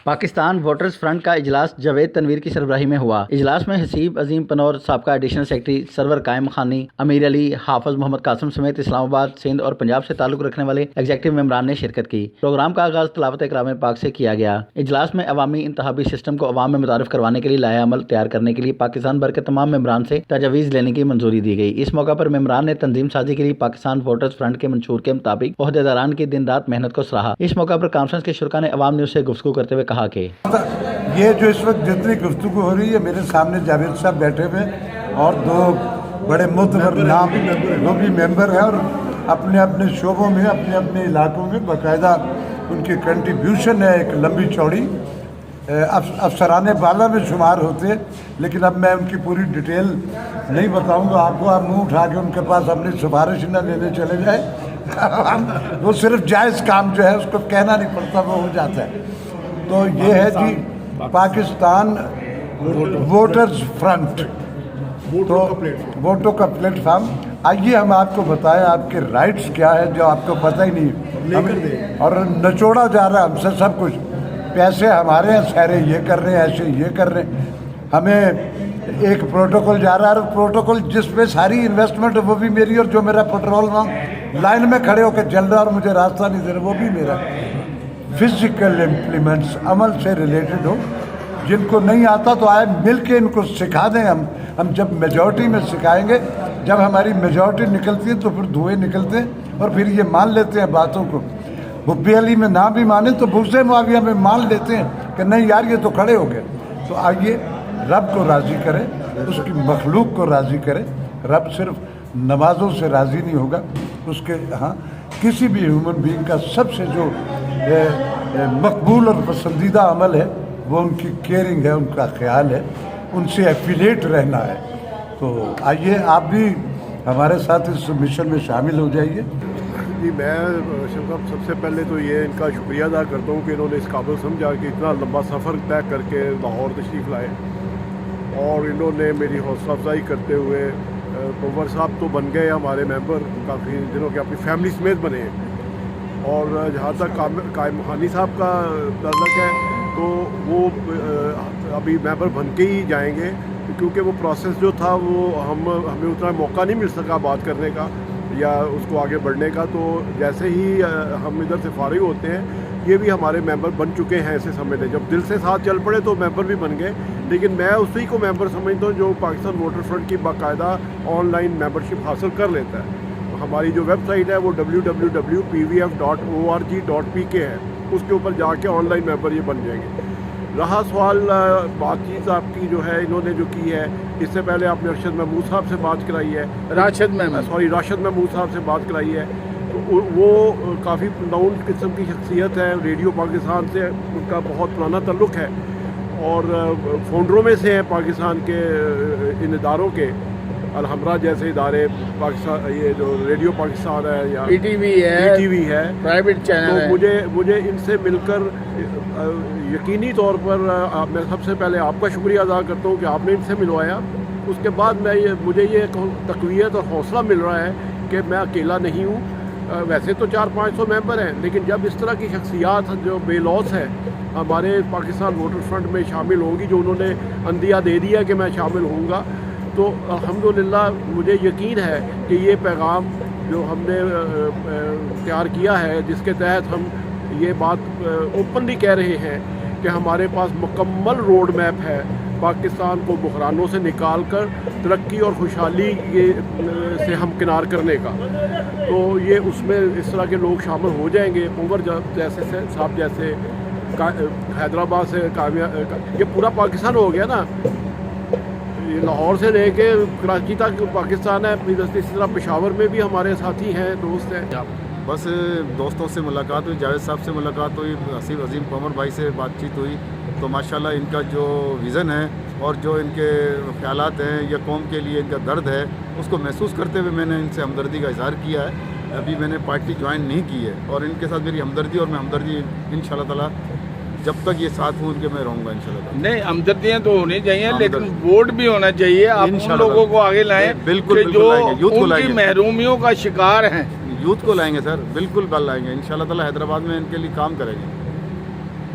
Pakistan voters front کا اجلاس جاوید تنویر کی سربراہی میں ہوا۔ اجلاس میں حسیب عظیم پنور، سابقہ ایڈیشنل سیکرٹری سرور قائم خانی، امیر علی، حافظ محمد قاسم سمیت اسلام آباد، سندھ اور پنجاب سے تعلق رکھنے والے ایگزیکٹو ممبران نے شرکت کی۔ پروگرام کا آغاز تلاوت کلام پاک سے کیا گیا۔ اجلاس میں عوامی انتخابی سسٹم کو عوام میں متعارف کروانے کے لیے لائحہ عمل تیار کرنے کے لیے پاکستان بھر کے تمام ممبران سے تجاویز لینے کی منظوری دی گئی۔ اس موقع پر ممبران نے تنظیم سازی کے لیے پاکستان ووٹرز فرنٹ کے منشور کے مطابق عہدیداران کی دن رات محنت کو سراہا۔ اس موقع پر کانفرنس کے شرکاء نے عوام نیوز سے گفتگو کرتے ہوئے کہا کہ یہ جو اس وقت جتنی گفتگو ہو رہی ہے، میرے سامنے جاوید صاحب بیٹھے ہوئے اور دو بڑے معتبر نام وہ بھی ممبر ہیں اور اپنے اپنے شعبوں میں اپنے اپنے علاقوں میں باقاعدہ ان کی کنٹریبیوشن ہے ایک لمبی چوڑی، افسران بالا میں شمار ہوتے ہیں، لیکن اب میں ان کی پوری ڈیٹیل نہیں بتاؤں گا آپ کو۔ آپ منہ اٹھا کے ان کے پاس اپنی سفارش نہ لینے چلے جائیں، وہ صرف جائز کام جو ہے اس کو کہنا نہیں پڑتا، وہ ہو جاتا ہے۔ تو یہ ہے جی پاکستان ووٹرز فرنٹ، تو ووٹوں کا پلیٹ فارم۔ آئیے ہم آپ کو بتائیں آپ کے رائٹس کیا ہے جو آپ کو پتہ ہی نہیں، اور نچوڑا جا رہا ہے ہم سے سب کچھ، پیسے ہمارے ہیں، سارے یہ کر رہے ہیں، ایسے یہ کر رہے ہیں۔ ہمیں ایک پروٹوکول جا رہا ہے، اور پروٹوکول جس پہ ساری انویسٹمنٹ وہ بھی میری، اور جو میرا پیٹرول لائن میں کھڑے ہو کے چل رہا اور مجھے راستہ نہیں دے رہا وہ بھی میرا۔ فزیکل امپلیمنٹس عمل سے ریلیٹڈ ہو، جن کو نہیں آتا تو آئے مل کے ان کو سکھا دیں۔ ہم جب میجورٹی میں سکھائیں گے، جب ہماری میجورٹی نکلتی ہے تو پھر دھوئے نکلتے ہیں، اور پھر یہ مان لیتے ہیں باتوں کو۔ حبی علی میں نہ بھی مانے تو بغض معاویہ میں مان لیتے ہیں کہ نہیں یار یہ تو کھڑے ہو گئے۔ تو آئیے رب کو راضی کرے، اس کی مخلوق کو راضی کرے۔ رب صرف نمازوں سے راضی نہیں ہوگا، اس کے ہاں کسی بھی ہیومن بینگ کا سب سے جو مقبول اور پسندیدہ عمل ہے وہ ان کی کیئرنگ ہے، ان کا خیال ہے، ان سے ایفیلیٹ رہنا ہے۔ تو آئیے آپ بھی ہمارے ساتھ اس مشن میں شامل ہو جائیے۔ جی میں سب سے پہلے تو یہ ان کا شکریہ ادا کرتا ہوں کہ انہوں نے اس قابل سمجھا کہ اتنا لمبا سفر طے کر کے لاہور تشریف لائے، اور انہوں نے میری حوصلہ افزائی کرتے ہوئے پنور صاحب تو بن گئے ہمارے ممبر، کافی دنوں کے اپنی فیملی سمیت بنے ہیں، اور جہاں تک قائم خانی صاحب کا تعلق ہے تو وہ ابھی ممبر بن کے ہی جائیں گے، کیونکہ وہ پروسیس جو تھا وہ ہمیں اتنا موقع نہیں مل سکا بات کرنے کا یا اس کو آگے بڑھنے کا۔ تو جیسے ہی ہم ادھر سے فارغ ہوتے ہیں یہ بھی ہمارے ممبر بن چکے ہیں، ایسے سمجھ لیں جب دل سے ساتھ چل پڑے تو ممبر بھی بن گئے۔ لیکن میں اسی کو ممبر سمجھتا ہوں جو پاکستان ووٹر فرنٹ کی باقاعدہ آن لائن ممبرشپ حاصل کر لیتا ہے۔ ہماری جو ویب سائٹ ہے وہ www.pvf.org.pk ہے، اس کے اوپر جا کے آن لائن ممبر یہ بن جائیں گے۔ رہا سوال بات چیت آپ کی جو ہے انہوں نے جو کی ہے، اس سے پہلے آپ نے راشد محمود صاحب سے بات کرائی ہے، راشد محمود صاحب سے بات کرائی ہے، تو وہ کافی ناؤن قسم کی شخصیت ہے، ریڈیو پاکستان سے ان کا بہت پرانا تعلق ہے، اور فاؤنڈروں میں سے ہیں پاکستان کے ان اداروں کے، الحمرہ جیسے ادارے، پاکستان یہ جو ریڈیو پاکستان ہے یا پی ٹی وی ہے پرائیویٹ چینل ہے۔ تو مجھے ان سے مل کر یقینی طور پر میں سب سے پہلے آپ کا شکریہ ادا کرتا ہوں کہ آپ نے ان سے ملوایا۔ اس کے بعد مجھے یہ تقویت اور حوصلہ مل رہا ہے کہ میں اکیلا نہیں ہوں۔ ویسے تو 400-500 ممبر ہیں، لیکن جب اس طرح کی شخصیات جو بے لوث ہے ہمارے پاکستان ووٹر فرنٹ میں شامل ہوں گی، جو انہوں نے عندیہ دے دیا کہ میں شامل ہوں گا، تو الحمدللہ مجھے یقین ہے کہ یہ پیغام جو ہم نے تیار کیا ہے، جس کے تحت ہم یہ بات اوپنلی کہہ رہے ہیں کہ ہمارے پاس مکمل روڈ میپ ہے پاکستان کو بحرانوں سے نکال کر ترقی اور خوشحالی سے ہمکنار کرنے کا، تو یہ اس میں اس طرح کے لوگ شامل ہو جائیں گے۔ پنور جیسے صاحب جیسے حیدرآباد سے یہ پورا پاکستان ہو گیا نا، یہ لاہور سے لے کے کراچی تک پاکستان ہے، اسی طرح پشاور میں بھی ہمارے ساتھی ہیں، دوست ہیں۔ بس دوستوں سے ملاقات ہوئی، جاوید صاحب سے ملاقات ہوئی، حسیب عظیم پنور بھائی سے بات چیت ہوئی، تو ماشاءاللہ ان کا جو ویژن ہے اور جو ان کے خیالات ہیں یا قوم کے لیے ان کا درد ہے، اس کو محسوس کرتے ہوئے میں نے ان سے ہمدردی کا اظہار کیا ہے۔ ابھی میں نے پارٹی جوائن نہیں کی ہے، اور ان کے ساتھ میری ہمدردی، اور میں ہمدردی انشاءاللہ تعالیٰ جب تک یہ ساتھ ہوں ان کے میں رہوں گا انشاءاللہ۔ نہیں، ہمدردیاں تو ہونی چاہیے، لیکن ووٹ بھی ہونا چاہیے۔ آپ ان لوگوں کو آگے لائیں بالکل جو یوتھ کو ان لائیں کی گے، محرومیوں کا شکار ہیں، یوتھ کو لائیں گے سر، بالکل لائیں گے انشاءاللہ تعالیٰ۔ حیدرآباد میں ان کے لیے کام کریں گے